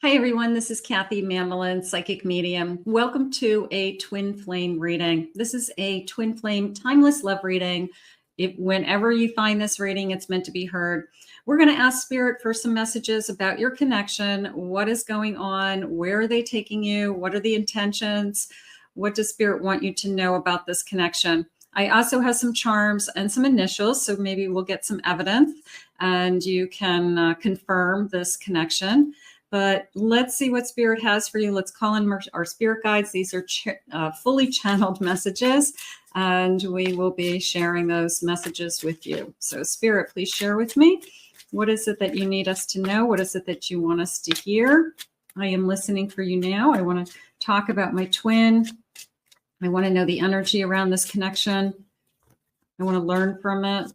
Hi, everyone. This is Kathy Mamelin, Psychic Medium. Welcome to a Twin Flame reading. This is a Twin Flame Timeless Love reading. Whenever you find this reading, it's meant to be heard. We're going to ask Spirit for some messages about your connection. What is going on? Where are they taking you? What are the intentions? What does Spirit want you to know about this connection? I also have some charms and some initials, so maybe we'll get some evidence and you can confirm this connection. But let's see what Spirit has for you. Let's call in our spirit guides. These are fully channeled messages, and we will be sharing those messages with you. So Spirit, please share with me. What is it that you need us to know? What is it that you want us to hear? I am listening for you now. I want to talk about my twin. I want to know the energy around this connection. I want to learn from it.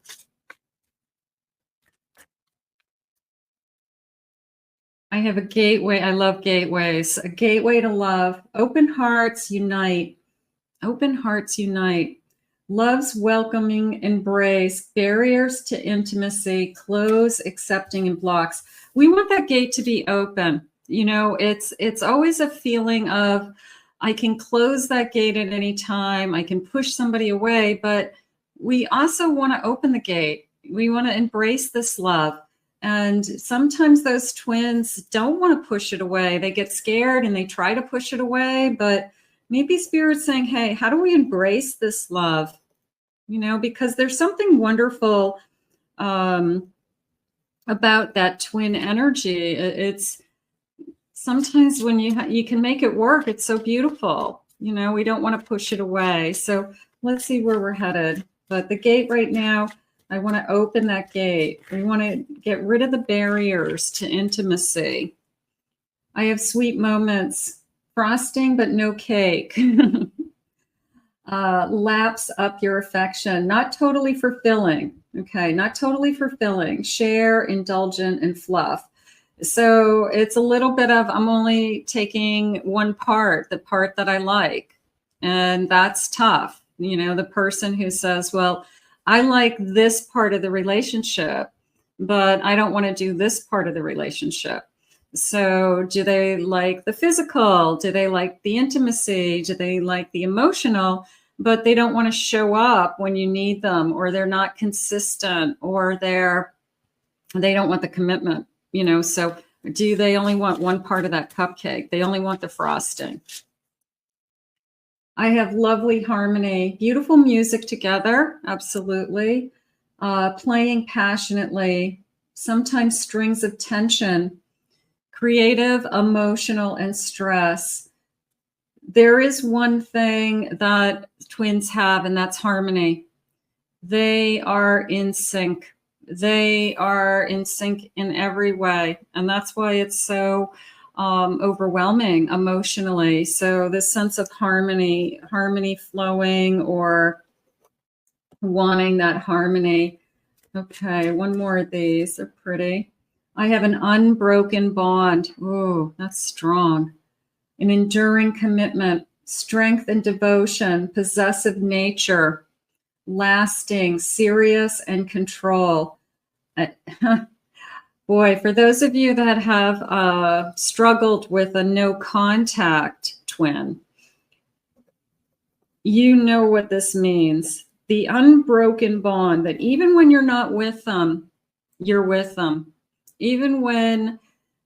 I have a gateway. I love gateways. A gateway to love. Open hearts unite. Open hearts unite. Love's welcoming embrace. Barriers to intimacy. Close, accepting, and blocks. We want that gate to be open. You know, it's always a feeling of I can close that gate at any time. I can push somebody away, but we also want to open the gate. We want to embrace this love. And sometimes those twins don't want to push it away. They get scared and they try to push it away, but maybe Spirit's saying, hey, how do we embrace this love? You know, because there's something wonderful about that twin energy. It's sometimes when you can make it work, it's so beautiful. You know, we don't want to push it away. So let's see where we're headed. But the gate right now, I want to open that gate. We want to get rid of the barriers to intimacy. I have sweet moments, frosting, but no cake. Laps up your affection, not totally fulfilling. Okay, not totally fulfilling. Share, indulgent, and fluff. So it's a little bit of I'm only taking one part, the part that I like. And that's tough. You know, the person who says, well, I like this part of the relationship, but I don't want to do this part of the relationship. So do they like the physical? Do they like the intimacy? Do they like the emotional? But they don't want to show up when you need them, or they're not consistent, or they don't want the commitment, you know. So do they only want one part of that cupcake? They only want the frosting. I have lovely harmony, beautiful music together, absolutely. Playing passionately, sometimes strings of tension, creative, emotional, and stress. There is one thing that twins have, and that's harmony. They are in sync. They are in sync in every way, and that's why it's so overwhelming emotionally. So this sense of harmony flowing, or wanting that harmony. Okay, one more of these. They're pretty. I have an unbroken bond. Oh, that's strong. An enduring commitment, strength and devotion, possessive nature, lasting, serious, and control. Boy, for those of you that have struggled with a no contact twin, you know what this means. The unbroken bond, that even when you're not with them, you're with them. Even when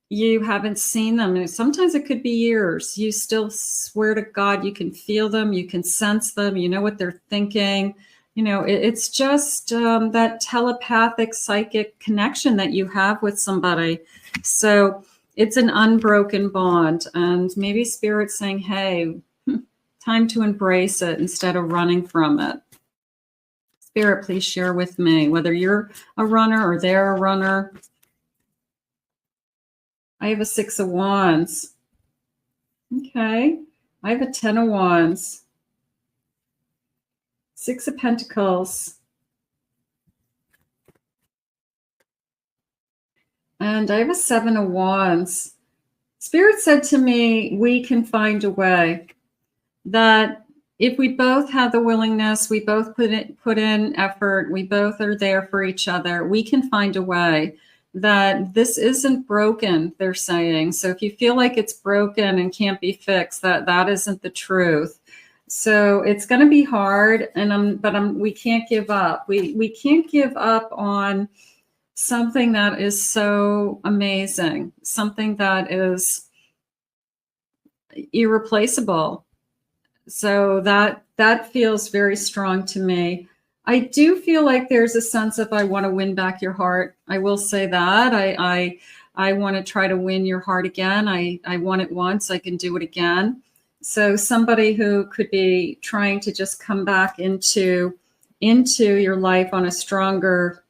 you haven't seen them, and sometimes it could be years, you still swear to God you can feel them, you can sense them, you know what they're thinking. You know, it's just that telepathic psychic connection that you have with somebody. So it's an unbroken bond. And maybe Spirit's saying, hey, time to embrace it instead of running from it. Spirit, please share with me, whether you're a runner or they're a runner. I have a 6 of Wands. Okay. I have a 10 of Wands. 6 of Pentacles. And I have a 7 of Wands. Spirit said to me, we can find a way. That if we both have the willingness, we both put in effort, we both are there for each other, we can find a way that this isn't broken, they're saying. So if you feel like it's broken and can't be fixed, that isn't the truth. So it's going to be hard, but we can't give up. We can't give up on something that is so amazing, something that is irreplaceable. So that feels very strong to me. I do feel like there's a sense of I want to win back your heart. I will say that. I want to try to win your heart again. I won it once, I can do it again. So somebody who could be trying to just come back into your life on a stronger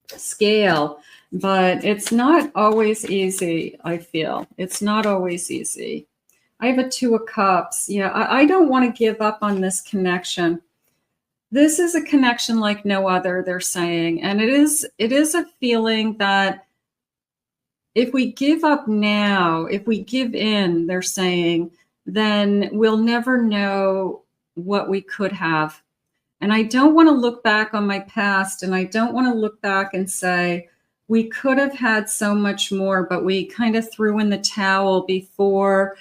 scale. But it's not always easy, I feel. It's not always easy. I have a 2 of Cups. Yeah, I don't want to give up on this connection. This is a connection like no other, they're saying. And it is a feeling that if we give up now, if we give in, they're saying, then we'll never know what we could have. And I don't want to look back on my past, and I don't want to look back and say, we could have had so much more, but we kind of threw in the towel before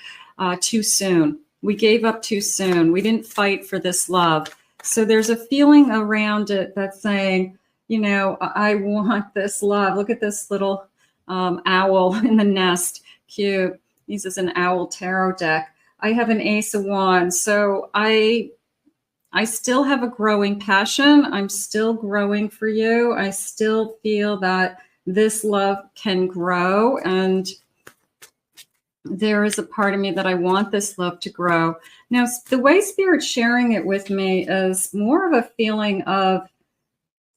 too soon. We gave up too soon. We didn't fight for this love. So there's a feeling around it that's saying, you know, I want this love. Look at this little owl in the nest. Cute. This is an owl tarot deck. I have an Ace of Wands. So I still have a growing passion. I'm still growing for you. I still feel that this love can grow. And there is a part of me that I want this love to grow. Now, the way Spirit's sharing it with me is more of a feeling of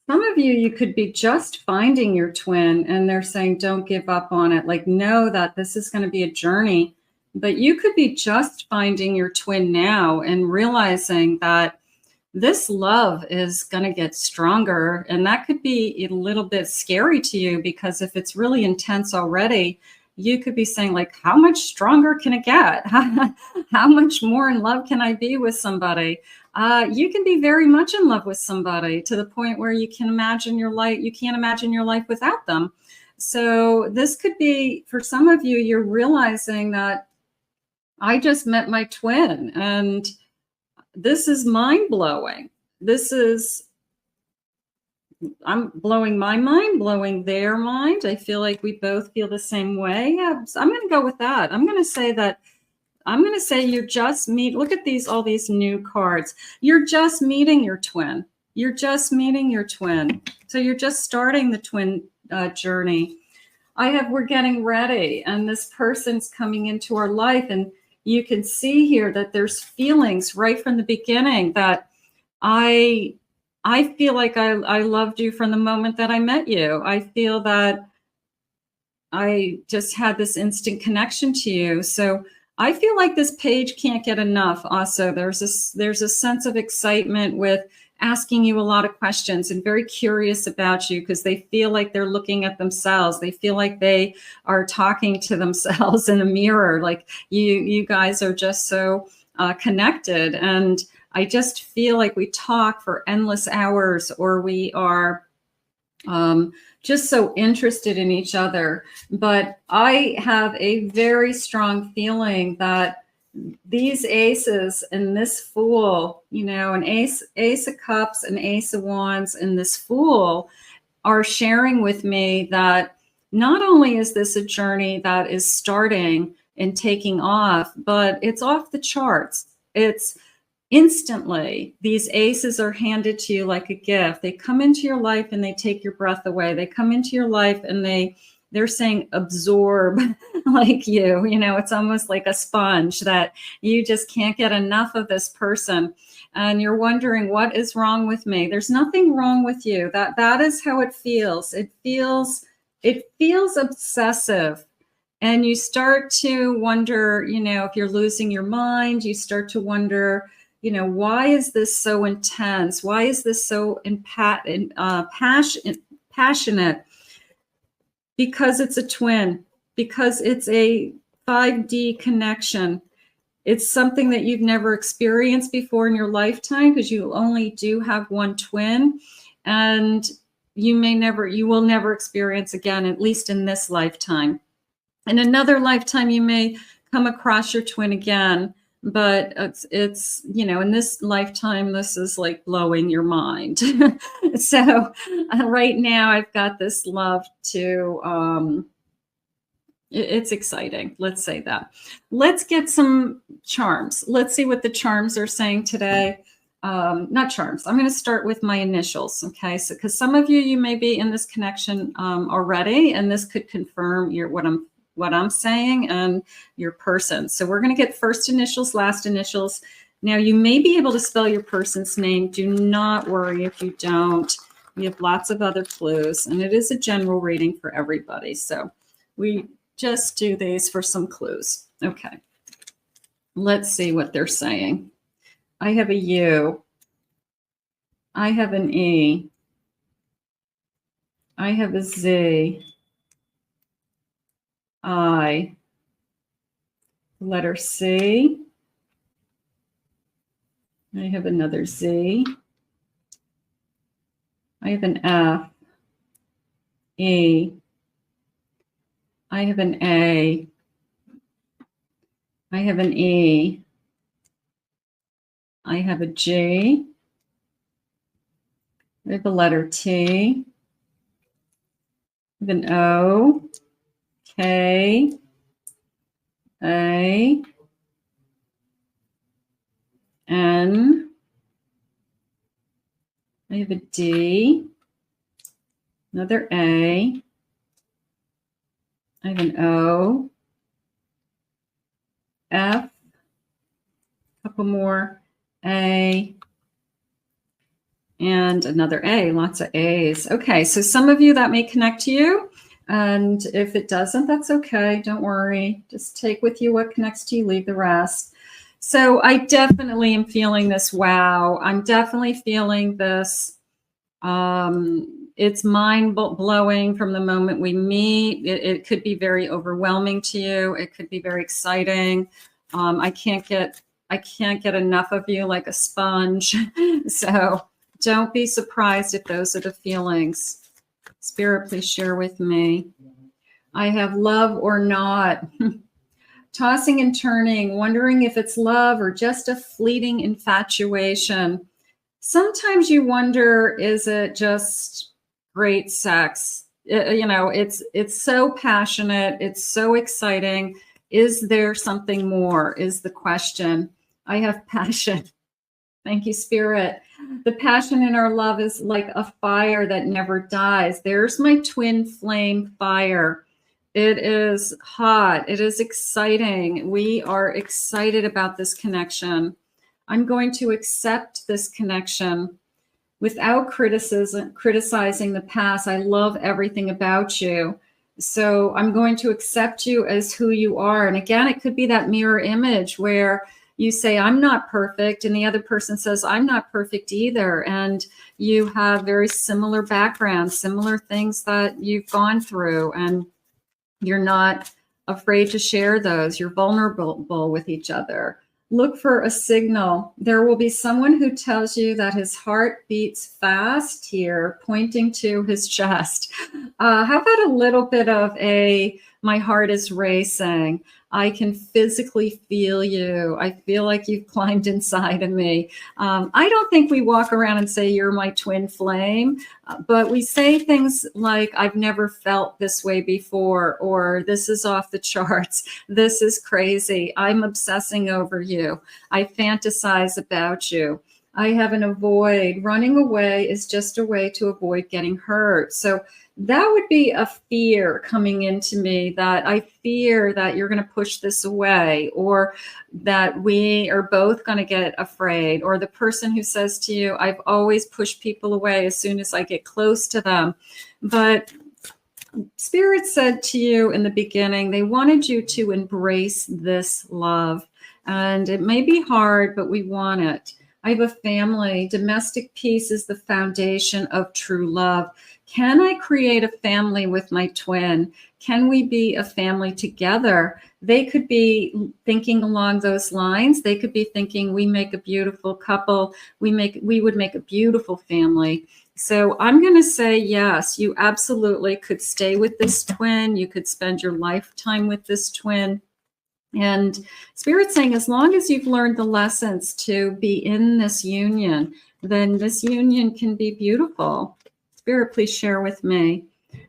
some of you could be just finding your twin, and they're saying, don't give up on it. Like, know that this is going to be a journey. But you could be just finding your twin now and realizing that this love is going to get stronger. And that could be a little bit scary to you, because if it's really intense already, you could be saying, like, how much stronger can it get? How much more in love can I be with somebody? You can be very much in love with somebody to the point where you can imagine your life. You can't imagine your life without them. So this could be, for some of you, you're realizing that I just met my twin, and this is mind-blowing. I'm blowing my mind, blowing their mind. I feel like we both feel the same way. Yeah, so I'm going to go with that. I'm going to say you're just look at all these new cards. You're just meeting your twin. You're just meeting your twin. So you're just starting the twin journey. We're getting ready, and this person's coming into our life, and you can see here that there's feelings right from the beginning that I feel like I loved you from the moment that I met you. I feel that I just had this instant connection to you. So I feel like this page can't get enough. Also, there's a sense of excitement with asking you a lot of questions and very curious about you, because they feel like they're looking at themselves. They feel like they are talking to themselves in a mirror. Like you guys are just so connected. And I just feel like we talk for endless hours, or we are just so interested in each other. But I have a very strong feeling that these aces and this Fool, an ace of Cups, an Ace of Wands, and this Fool are sharing with me that not only is this a journey that is starting and taking off, but it's off the charts. It's instantly, these aces are handed to you like a gift. They come into your life and they take your breath away. They come into your life and they're saying absorb like you. It's almost like a sponge that you just can't get enough of this person. And you're wondering, what is wrong with me? There's nothing wrong with you. That is how it feels. It feels obsessive. And you start to wonder, if you're losing your mind, you start to wonder, why is this so intense? Why is this so passionate? Because it's a twin, because it's a 5D connection. It's something that you've never experienced before in your lifetime, because you only do have one twin. And you will never experience again, at least in this lifetime. In another lifetime, you may come across your twin again, but it's in this lifetime, this is like blowing your mind. So right now I've got this love to, it's exciting. Let's say that. Let's get some charms. Let's see what the charms are saying today. Not charms. I'm going to start with my initials. Okay. So, because some of you may be in this connection already, and this could confirm what I'm saying and your person. So we're going to get first initials, last initials. Now you may be able to spell your person's name. Do not worry if you don't. We have lots of other clues, and it is a general reading for everybody. So we just do these for some clues. Okay. Let's see what they're saying. I have a U. I have an E. I have a Z. I. Letter C. I have another Z. I have an F. E. I have an A. I have an E. I have a G. I have a letter T. I have an O, K, A, N. I have a D, another A. I have an O, F, a couple more, A, and another A, lots of A's. Okay, so some of you that may connect to you, and if it doesn't, that's okay. Don't worry. Just take with you what connects to you, leave the rest. So I definitely am feeling this wow. I'm definitely feeling this. It's mind-blowing from the moment we meet. It could be very overwhelming to you. It could be very exciting. I can't get enough of you like a sponge. So don't be surprised if those are the feelings. Spirit, please share with me. I have love or not. Tossing and turning, wondering if it's love or just a fleeting infatuation. Sometimes you wonder, is it just great sex? It's so passionate. It's so exciting. Is there something more? Is the question. I have passion. Thank you, Spirit. The passion in our love is like a fire that never dies. There's my twin flame fire. It is hot. It is exciting. We are excited about this connection. I'm going to accept this connection without criticizing the past. I love everything about you. So I'm going to accept you as who you are. And again, it could be that mirror image where you say, I'm not perfect, and the other person says, I'm not perfect either. And you have very similar backgrounds, similar things that you've gone through, and you're not afraid to share those. You're vulnerable with each other. Look for a signal. There will be someone who tells you that his heart beats fast here, pointing to his chest. How about a little bit of my heart is racing. I can physically feel you. I feel like you've climbed inside of me. I don't think we walk around and say, you're my twin flame, but we say things like, I've never felt this way before, or this is off the charts. This is crazy. I'm obsessing over you. I fantasize about you. I have an avoid. Running away is just a way to avoid getting hurt. So that would be a fear coming into me, that I fear that you're going to push this away, or that we are both going to get afraid, or the person who says to you, I've always pushed people away as soon as I get close to them. But Spirit said to you in the beginning, they wanted you to embrace this love. And it may be hard, but we want it. I have a family. Domestic peace is the foundation of true love. Can I create a family with my twin? Can we be a family together? They could be thinking along those lines. They could be thinking, we make a beautiful couple. We would make a beautiful family. So I'm going to say, yes, you absolutely could stay with this twin. You could spend your lifetime with this twin. And Spirit's saying, as long as you've learned the lessons to be in this union, then this union can be beautiful. Spirit, please share with me.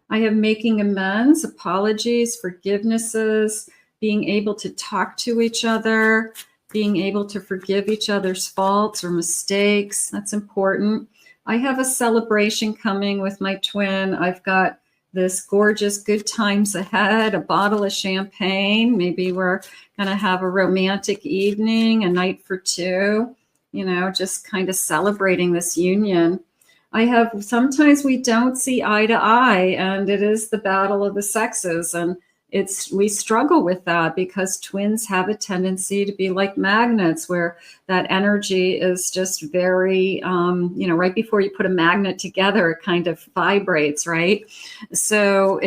I have making amends, apologies, forgivenesses, being able to talk to each other, being able to forgive each other's faults or mistakes. That's important. I have a celebration coming with my twin. I've got this gorgeous good times ahead, a bottle of champagne. Maybe we're going to have a romantic evening, a night for two, just kind of celebrating this union. Sometimes we don't see eye to eye, and it is the battle of the sexes. And we struggle with that because twins have a tendency to be like magnets, where that energy is just very, right before you put a magnet together, it kind of vibrates, right? So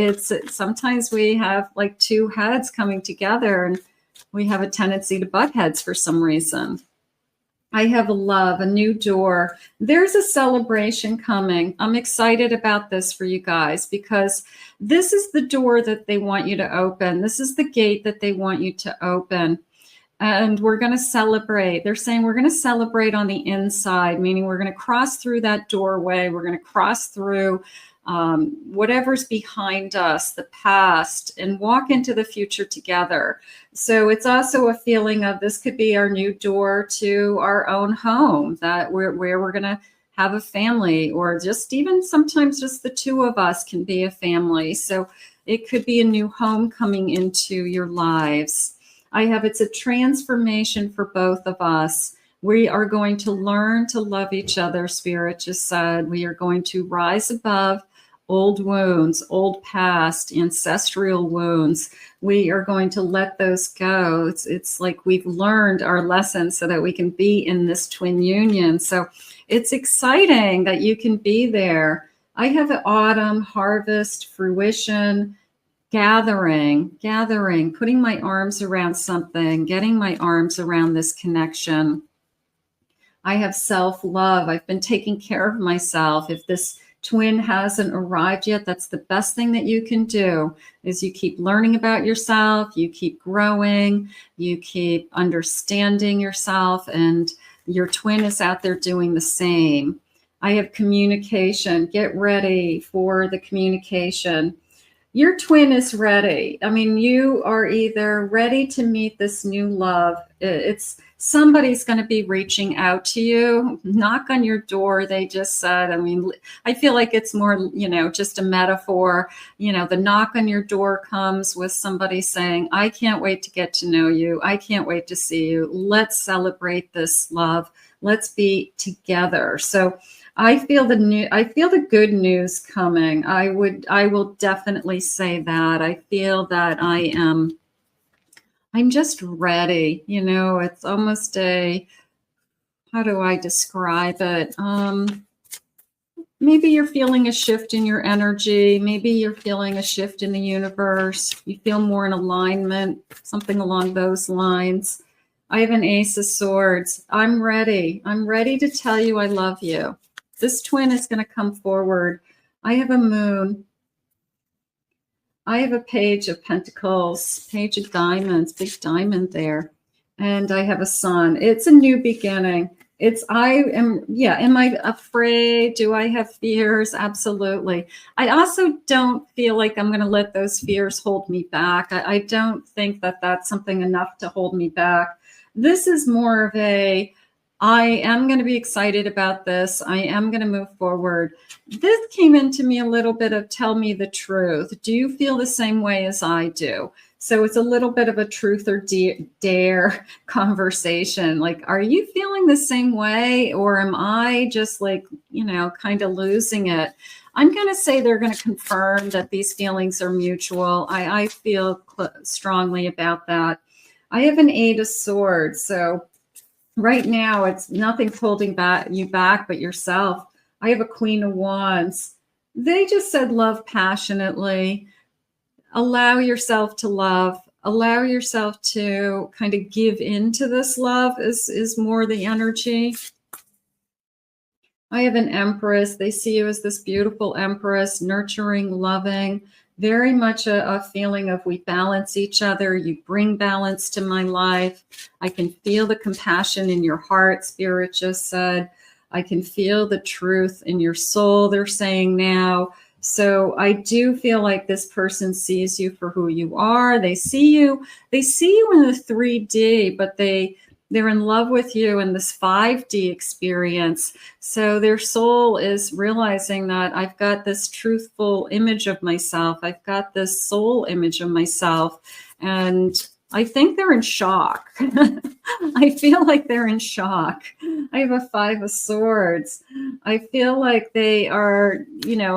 sometimes we have like two heads coming together, and we have a tendency to butt heads for some reason. I have a love, a new door. There's a celebration coming. I'm excited about this for you guys because this is the door that they want you to open. This is the gate that they want you to open. And we're going to celebrate. They're saying we're going to celebrate on the inside, meaning we're going to cross through that doorway. We're going to cross through whatever's behind us, the past, and walk into the future together. So it's also a feeling of this could be our new door to our own home, that where we're going to have a family, or just even sometimes just the two of us can be a family. So it could be a new home coming into your lives. It's a transformation for both of us. We are going to learn to love each other, Spirit just said. We are going to rise above old wounds, old past, ancestral wounds. We are going to let those go. It's like we've learned our lessons so that we can be in this twin union. So it's exciting that you can be there. I have an autumn, harvest, fruition, gathering, putting my arms around something, getting my arms around this connection. I have self-love. I've been taking care of myself. If this twin hasn't arrived yet, that's the best thing that you can do, is you keep learning about yourself, you keep growing, you keep understanding yourself, and your twin is out there doing the same. I have communication. Get ready for the communication. Your twin is ready. I mean, you are either ready to meet this new love. Somebody's going to be reaching out to you, knock on your door, they just said. I mean, I feel like it's more, just a metaphor. The knock on your door comes with somebody saying, I can't wait to get to know you. I can't wait to see you. Let's celebrate this love. Let's be together. So I feel the good news coming. I will definitely say that. I feel that I'm just ready. It's almost how do I describe it? Maybe you're feeling a shift in your energy. Maybe you're feeling a shift in the universe. You feel more in alignment, something along those lines. I have an Ace of Swords. I'm ready. I'm ready to tell you I love you. This twin is going to come forward. I have a Moon. I have a Page of Pentacles, Page of Diamonds, big diamond there. And I have a Sun. It's a new beginning. Am I afraid? Do I have fears? Absolutely. I also don't feel like I'm going to let those fears hold me back. I don't think that that's something enough to hold me back. This is more of I am going to be excited about this. I am going to move forward. This came into me a little bit of tell me the truth. Do you feel the same way as I do? So it's a little bit of a truth or dare conversation. Like, are you feeling the same way? Or am I just kind of losing it? I'm going to say they're going to confirm that these feelings are mutual. I feel strongly about that. I have an Eight of Swords. So right now, it's nothing's holding you back but yourself. I have a Queen of Wands. They just said love passionately. Allow yourself to love. Allow yourself to kind of give into this love is more the energy. I have an Empress. They see you as this beautiful Empress, nurturing, loving, very much a feeling of we balance each other. You bring balance to my life. I can feel the compassion in your heart, Spirit just said. I can feel the truth in your soul, they're saying now. So I do feel like this person sees you for who you are. They see you in the 3D, but they're in love with you in this 5D experience. So their soul is realizing that I've got this truthful image of myself. I've got this soul image of myself. And I think they're in shock. I feel like they're in shock. I have a 5 of Swords. I feel like they are,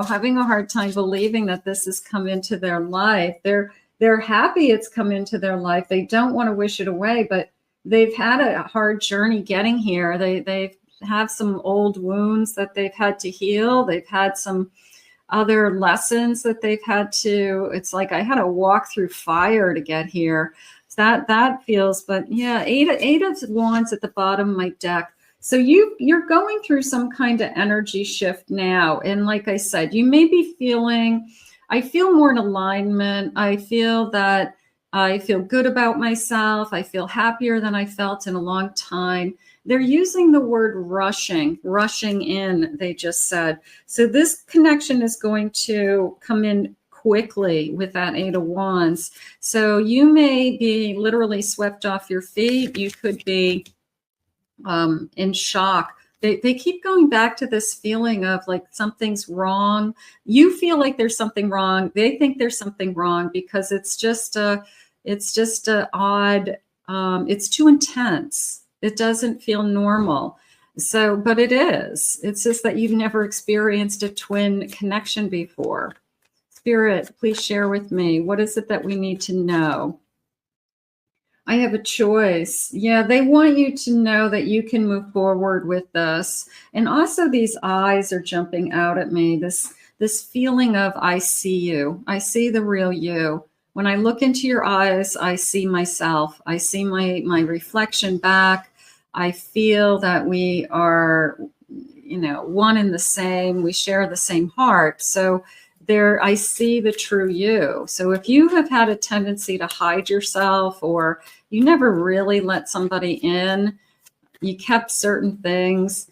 having a hard time believing that this has come into their life. They're happy it's come into their life. They don't want to wish it away, but they've had a hard journey getting here. They have some old wounds that they've had to heal. They've had some other lessons that they've had to, it's like I had to walk through fire to get here. That feels, but yeah, eight of Wands at the bottom of my deck. So you're going through some kind of energy shift now. And like I said, you may be feeling, I feel more in alignment. I feel that I feel good about myself. I feel happier than I felt in a long time. They're using the word rushing in, they just said. So this connection is going to come in quickly with that 8 of Wands. So you may be literally swept off your feet. You could be in shock. They keep going back to this feeling of like something's wrong. You feel like there's something wrong. They think there's something wrong because it's just a odd, it's too intense. It doesn't feel normal. So, but it is. It's just that you've never experienced a twin connection before. Spirit, please share with me. What is it that we need to know? I have a choice. Yeah, they want you to know that you can move forward with this. And also these eyes are jumping out at me. This feeling of I see you. I see the real you. When I look into your eyes, I see myself. I see my reflection back. I feel that we are, one and the same. We share the same heart. So there, I see the true you. So if you have had a tendency to hide yourself, or you never really let somebody in, you kept certain things,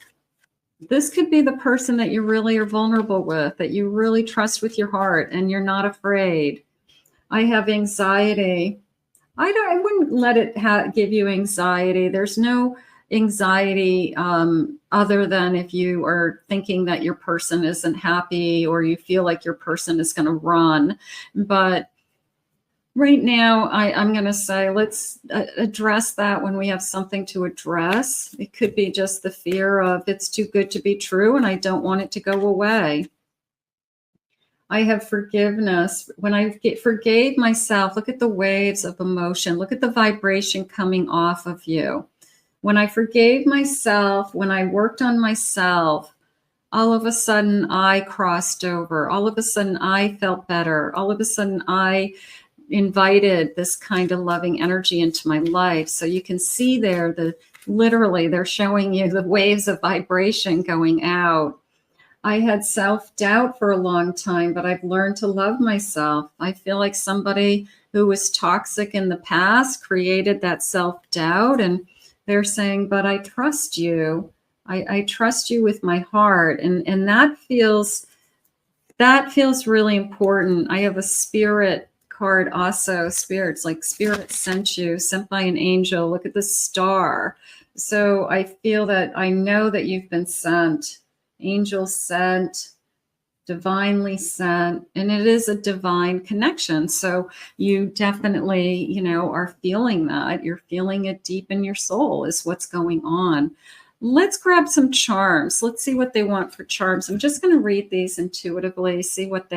this could be the person that you really are vulnerable with, that you really trust with your heart, and you're not afraid. I have anxiety. I wouldn't let it give you anxiety. There's no anxiety other than if you are thinking that your person isn't happy, or you feel like your person is going to run. But right now, I'm going to say let's address that when we have something to address. It could be just the fear of it's too good to be true and I don't want it to go away. I have forgiveness. When I forgave myself, look at the waves of emotion. Look at the vibration coming off of you. When I forgave myself, when I worked on myself, all of a sudden I crossed over. All of a sudden I felt better. All of a sudden I invited this kind of loving energy into my life. So you can see there, literally they're showing you the waves of vibration going out. I had self-doubt for a long time, but I've learned to love myself. I feel like somebody who was toxic in the past created that self-doubt, and they're saying, but I trust you. I trust you with my heart. And that feels really important. I have a spirit card also. Spirits, like spirit sent you, sent by an angel. Look at the star. So I feel that I know that you've been sent. Angel sent, divinely sent, and it is a divine connection. So you definitely, are feeling that. You're feeling it deep in your soul is what's going on. Let's grab some charms. Let's see what they want for charms. I'm just going to read these intuitively, see if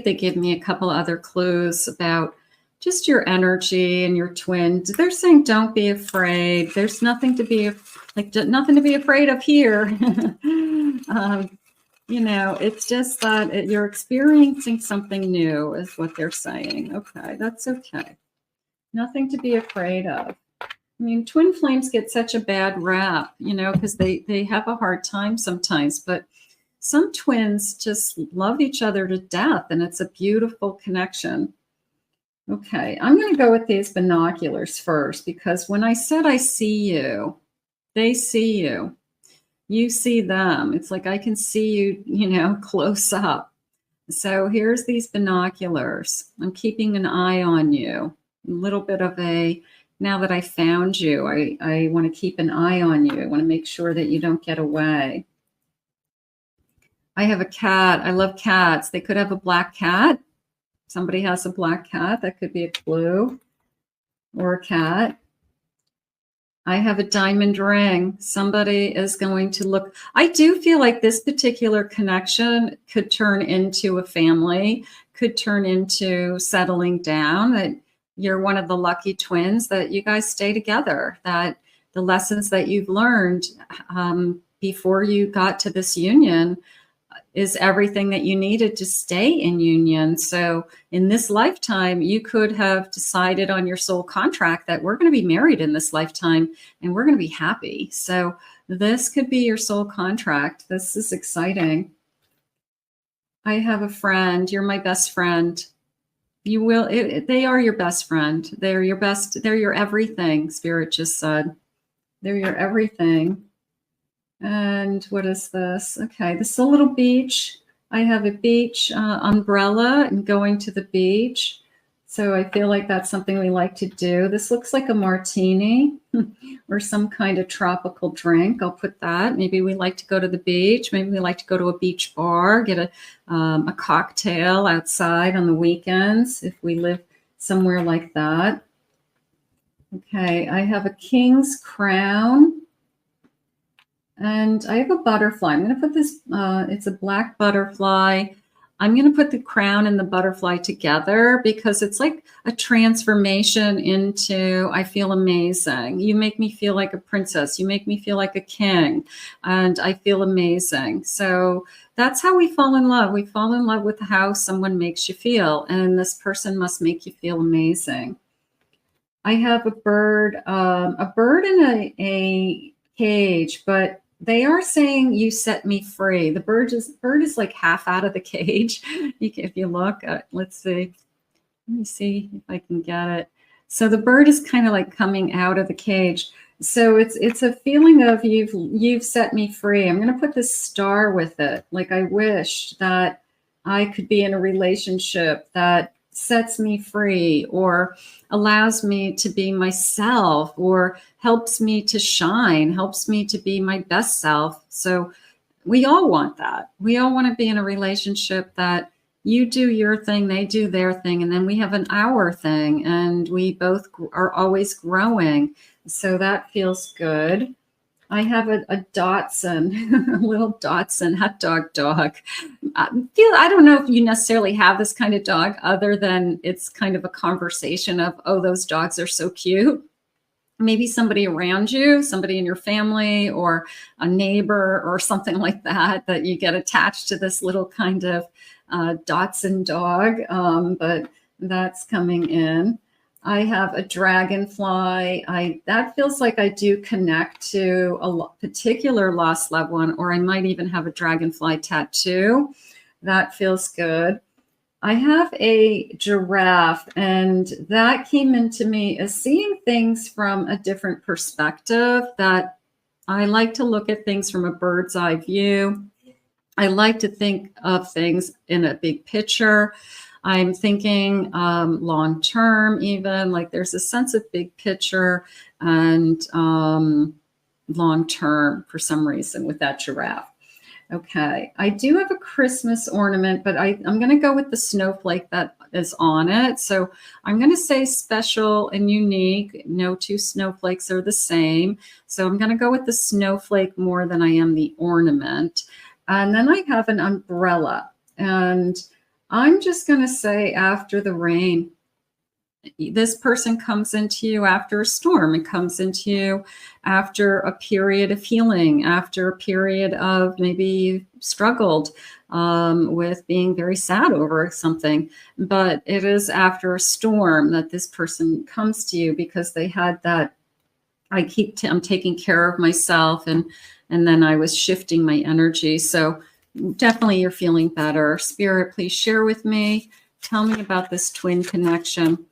they give me a couple other clues about just your energy and your twin. They're saying, don't be afraid. There's nothing to be afraid of here. It's just that you're experiencing something new is what they're saying. Okay, that's okay. Nothing to be afraid of. I mean, twin flames get such a bad rap, you know, because they have a hard time sometimes, but some twins just love each other to death, and it's a beautiful connection. Okay, I'm going to go with these binoculars first, because when I said I see you, they see you. You see them. It's like I can see you, you know, close up. So here's these binoculars. I'm keeping an eye on you. A little bit of a, now that I found you, I want to keep an eye on you. I want to make sure that you don't get away. I have a cat. I love cats. They could have a black cat. Somebody has a black cat. That could be a clue, or a cat. I have a diamond ring. Somebody is going to look. I do feel like this particular connection could turn into a family, could turn into settling down, that you're one of the lucky twins, that you guys stay together, that the lessons that you've learned before you got to this union is everything that you needed to stay in union. So in this lifetime, you could have decided on your soul contract that we're going to be married in this lifetime and we're going to be happy. So this could be your soul contract. This is exciting. I have a friend. You're my best friend. You will, they are your best friend. They're your best, they're your everything, Spirit just said. They're your everything. And what is this? Okay, this is a little beach. I have a beach umbrella and going to the beach. So I feel like that's something we like to do. This looks like a martini or some kind of tropical drink. I'll put that. Maybe we like to go to the beach. Maybe we like to go to a beach bar, get a cocktail outside on the weekends if we live somewhere like that. Okay, I have a king's crown. And I have a butterfly. I'm going to put this, it's a black butterfly. I'm going to put the crown and the butterfly together because it's like a transformation into, I feel amazing. You make me feel like a princess. You make me feel like a king. And I feel amazing. So that's how we fall in love. We fall in love with how someone makes you feel. And this person must make you feel amazing. I have a bird in a cage, but they are saying you set me free. The bird is like half out of the cage. If you look, let's see. Let me see if I can get it. So the bird is kind of like coming out of the cage. So it's a feeling of you've set me free. I'm going to put this star with it. Like I wish that I could be in a relationship that sets me free or allows me to be myself or helps me to shine, helps me to be my best self. So we all want that. We all want to be in a relationship that you do your thing, they do their thing, and then we have an our thing, and we both are always growing. So that feels good. I have a Dachshund, a little Dachshund hot dog. I don't know if you necessarily have this kind of dog other than it's kind of a conversation of, oh, those dogs are so cute. Maybe somebody around you, somebody in your family or a neighbor or something like that, that you get attached to this little kind of Dachshund dog, but that's coming in. I have a dragonfly. That feels like I do connect to a particular lost loved one, or I might even have a dragonfly tattoo. That feels good. I have a giraffe, and that came into me as seeing things from a different perspective, that I like to look at things from a bird's eye view. I like to think of things in a big picture. I'm thinking long term, even like there's a sense of big picture and long term for some reason with that giraffe. Okay, I do have a Christmas ornament, but I'm going to go with the snowflake that is on it. So I'm going to say special and unique. No two snowflakes are the same. So I'm going to go with the snowflake more than I am the ornament. And then I have an umbrella, and I'm just going to say after the rain. This person comes into you after a storm. It comes into you after a period of healing, after a period of maybe you struggled with being very sad over something. But it is after a storm that this person comes to you because they had that I'm taking care of myself, and then I was shifting my energy. So definitely you're feeling better. Spirit, please share with me. Tell me about this twin connection.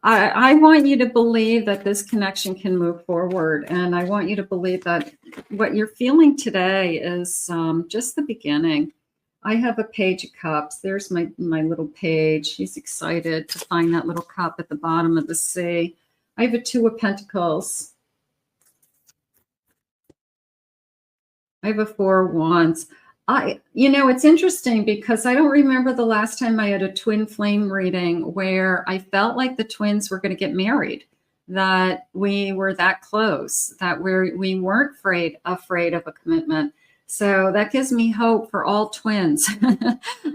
I want you to believe that this connection can move forward. And I want you to believe that what you're feeling today is just the beginning. I have a Page of Cups. There's my little page. She's excited to find that little cup at the bottom of the sea. I have a Two of Pentacles. I have a Four of Wands. It's interesting because I don't remember the last time I had a twin flame reading where I felt like the twins were going to get married, that we were that close, that we weren't afraid of a commitment. So that gives me hope for all twins.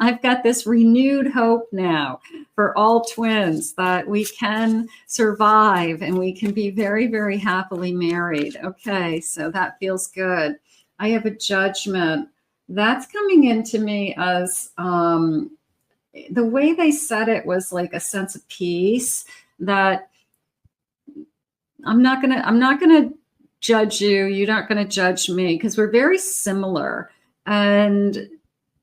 I've got this renewed hope now for all twins that we can survive and we can be very, very happily married. Okay, so that feels good. I have a Judgment. That's coming into me as the way they said it was like a sense of peace, that I'm not gonna judge you. You're not gonna judge me, because we're very similar. And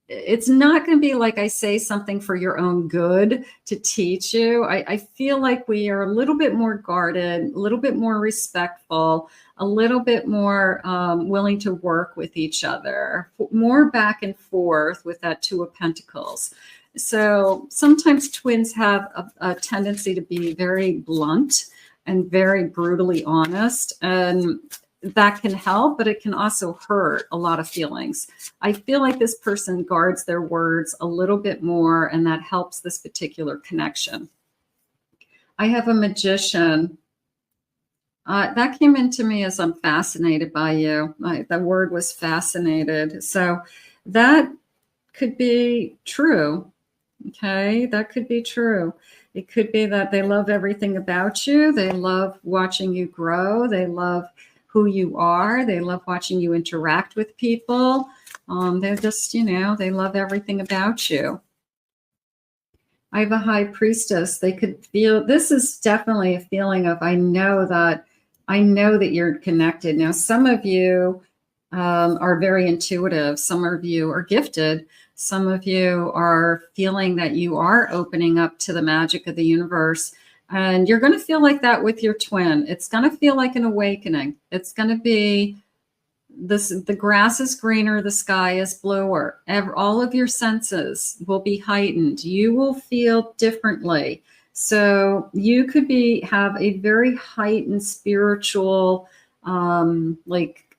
it's not going to be like I say something for your own good to teach you. I feel like we are a little bit more guarded, a little bit more respectful, a little bit more willing to work with each other, more back and forth with that Two of Pentacles. So sometimes twins have a tendency to be very blunt and very brutally honest, and that can help, but it can also hurt a lot of feelings. I feel like this person guards their words a little bit more, and that helps this particular connection. I have a Magician. That came into me as I'm fascinated by you. The word was fascinated. So that could be true. Okay, that could be true. It could be that they love everything about you. They love watching you grow. They love who you are. They love watching you interact with people. They're just, they love everything about you. I have a High Priestess. They could feel, this is definitely a feeling of, I know that you're connected. Now, some of you are very intuitive. Some of you are gifted. Some of you are feeling that you are opening up to the magic of the universe. And you're going to feel like that with your twin. It's going to feel like an awakening. It's going to be this: the grass is greener, the sky is bluer. All of your senses will be heightened. You will feel differently. So you could have a very heightened spiritual,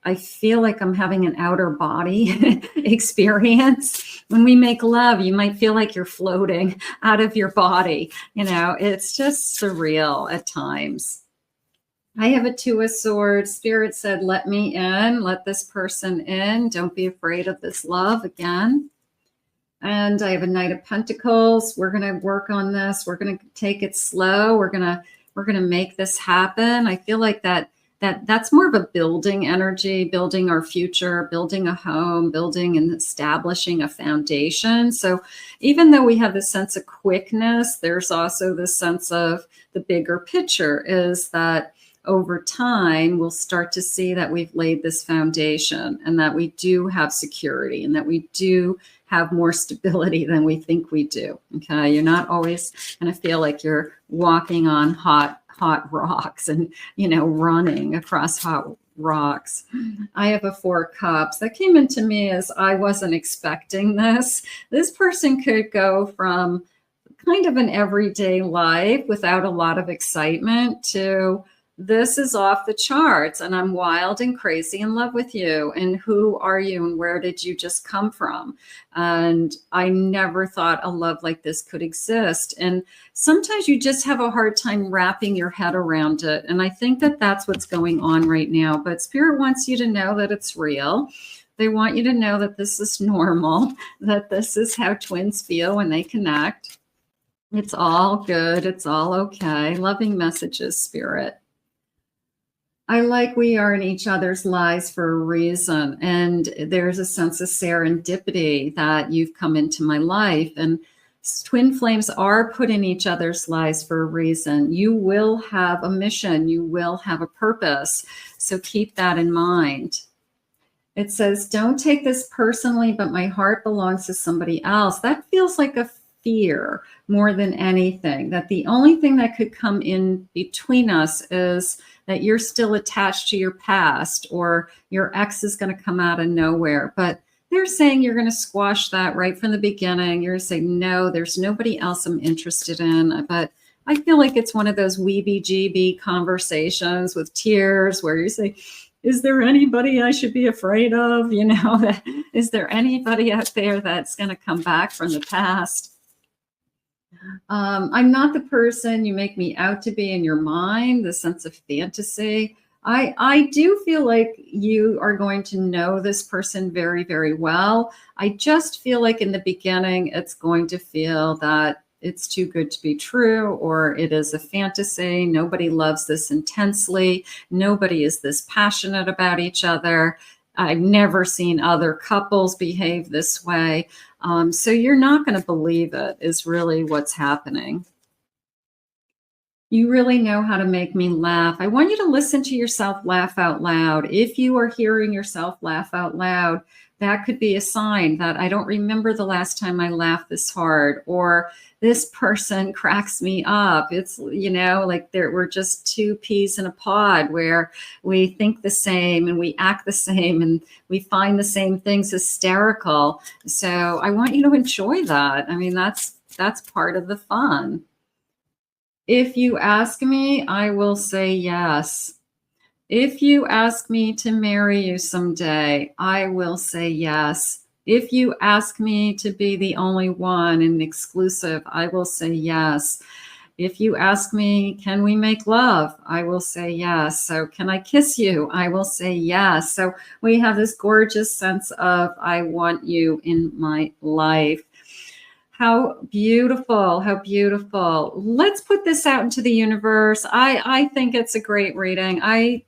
I feel like I'm having an outer body experience. When we make love, you might feel like you're floating out of your body. It's just surreal at times. I have a Two of Swords. Spirit said, let me in, let this person in. Don't be afraid of this love again. And I have a Knight of Pentacles. We're going to work on this. We're going to take it slow. We're going to make this happen. I feel like that's more of a building energy, building our future, building a home, building and establishing a foundation. So even though we have this sense of quickness, there's also this sense of the bigger picture, is that over time, we'll start to see that we've laid this foundation, and that we do have security, and that we do have more stability than we think we do. Okay. You're not always going to feel like you're walking on hot rocks and, running across hot rocks. I have a Four of Cups. That came into me as I wasn't expecting this. This person could go from kind of an everyday life without a lot of excitement to, this is off the charts and I'm wild and crazy in love with you. And who are you and where did you just come from? And I never thought a love like this could exist. And sometimes you just have a hard time wrapping your head around it. And I think that that's what's going on right now. But Spirit wants you to know that it's real. They want you to know that this is normal, that this is how twins feel when they connect. It's all good. It's all okay. Loving messages, Spirit. I like we are in each other's lives for a reason. And there's a sense of serendipity that you've come into my life. And Twin flames are put in each other's lives for a reason. You will have a mission. You will have a purpose. So keep that in mind. It says, don't take this personally, but my heart belongs to somebody else. That feels like a fear more than anything, that the only thing that could come in between us is that you're still attached to your past, or your ex is going to come out of nowhere. But they're saying you're going to squash that right from the beginning. You're going to say, no, there's nobody else I'm interested in. But I feel like it's one of those weeby-jeeby conversations with tears where you say, is there anybody I should be afraid of? You know, is there anybody out there that's going to come back from the past? I'm not the person you make me out to be in your mind, the sense of fantasy. I do feel like you are going to know this person very, very well. I just feel like in the beginning, it's going to feel that it's too good to be true, or it is a fantasy. Nobody loves this intensely. Nobody is this passionate about each other. I've never seen other couples behave this way. So you're not going to believe it is really what's happening. You really know how to make me laugh. I want you to listen to yourself laugh out loud. If you are hearing yourself laugh out loud, that could be a sign that I don't remember the last time I laughed this hard, or this person cracks me up. It's, you know, like we're just two peas in a pod where we think the same and we act the same and we find the same things hysterical. So I want you to enjoy that. I mean, that's part of the fun. If you ask me, I will say yes. If you ask me to marry you someday, I will say yes. If you ask me to be the only one and exclusive, I will say yes. If you ask me, can we make love? I will say yes. So can I kiss you? I will say yes. So we have this gorgeous sense of, I want you in my life. How beautiful, how beautiful. Let's put this out into the universe. I think it's a great reading. I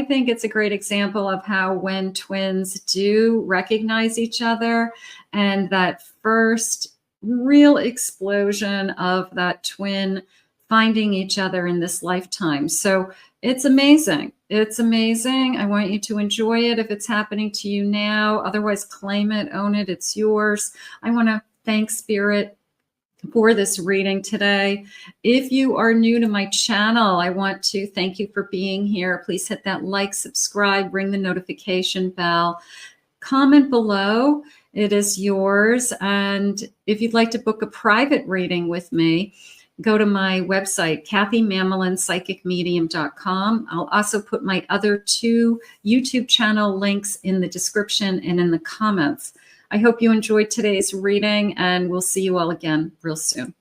think it's a great example of how when twins do recognize each other, and that first real explosion of that twin finding each other in this lifetime. So it's amazing. It's amazing. I want you to enjoy it if it's happening to you now. Otherwise, claim it, own it. It's yours. I want to thank Spirit for this reading today. If you are new to my channel, I want to thank you for being here. Please hit that like, subscribe, ring the notification bell, comment below. It is yours. And if you'd like to book a private reading with me, go to my website, kathymamolinspsychicmedium.com. I'll also put my other 2 YouTube channel links in the description and in the comments. I hope you enjoyed today's reading, and we'll see you all again real soon.